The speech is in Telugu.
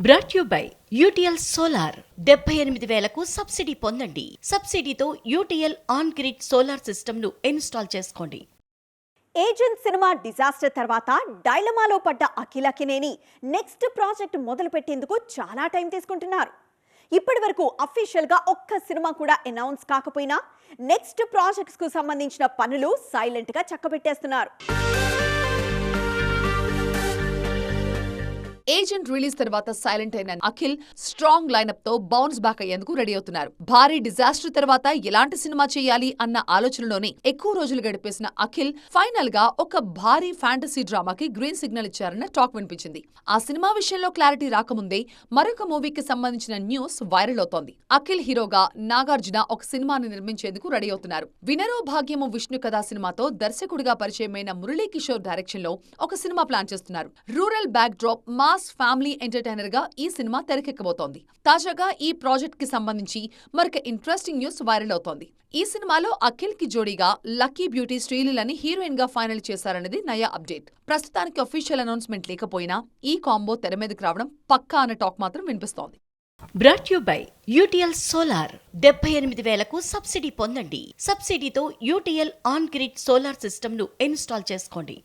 Brought you by UTL solar 78,000కు సబ్సిడీ పొందండి. సబ్సిడీతో యూటీఎల్ ఆన్ గ్రిడ్ సోలార్ సిస్టమ్ను ఇన్స్టాల్ చేసుకోండి. ఏజెంట్ సినిమా డిజాస్టర్ తర్వాత డైలమాలో పడ్డ అఖిల్ అక్కినేని నెక్స్ట్ ప్రాజెక్ట్ మొదలు పెట్టేందుకు చాలా టైం తీసుకుంటున్నారు. ఇప్పటి వరకు అఫీషియల్గా ఒక్క సినిమా కూడా అనౌన్స్ కాకపోయినా నెక్స్ట్ ప్రాజెక్ట్స్ కు సంబంధించిన పనులు సైలెంట్గా చక్కబెట్టేస్తున్నారు. ఏజెంట్ రిలీజ్ తర్వాత సైలెంట్ అయిన అఖిల్ స్ట్రాంగ్ లైనప్ తో బౌన్స్ బ్యాక్ అయ్యేందుకు రెడీ అవుతున్నారు. భారీ డిజాస్టర్ తర్వాత ఎలాంటి సినిమా చేయాలి అన్న ఆలోచనలోనే ఎక్కువ రోజులు గడిపేసిన అఖిల్ ఫైనల్ గా ఒక భారీ ఫ్యాంటసీ డ్రామాకి గ్రీన్ సిగ్నల్ ఇచ్చారన్న టాక్ వినిపించింది. ఆ సినిమా విషయంలో క్లారిటీ రాకముందే మరొక మూవీకి సంబంధించిన న్యూస్ వైరల్ అవుతోంది. అఖిల్ హీరోగా నాగార్జున ఒక సినిమాని నిర్మించేందుకు రెడీ అవుతున్నారు. వినరో భాగ్యము విష్ణు కథా సినిమాతో దర్శకుడిగా పరిచయమైన మురళీ కిషోర్ డైరెక్షన్ లో ఒక సినిమా ప్లాన్ చేస్తున్నారు. Rural back drop family entertainer గా ఈ సినిమా తెరకెక్కబోతోంది. తాజాగా ఈ ప్రాజెక్ట్ కి సంబంధించి మరొక ఇంట్రెస్టింగ్ న్యూస్ వైరల్ అవుతోంది. ఈ సినిమాలో అఖిల్ కి జోడీగా లక్కీ బ్యూటీ శ్రీలీలని హీరోయిన్ గా ఫైనల్ చేశారనేది నయా అప్డేట్. ప్రస్తుతానికి అఫీషియల్ అనౌన్స్మెంట్ లేకపోయినా ఈ కాంబో తెర మీదకి రావడం పక్కా అన్న టాక్ మాత్రం వినిపిస్తోంది. Brought you by UTL solar 78,000కు సబ్సిడీ పొందండి. సబ్సిడీతో యూటీఎల్ ఆన్ గ్రిడ్ సోలార్ సిస్టమ్ను ఇన్స్టాల్ చేసుకోండి.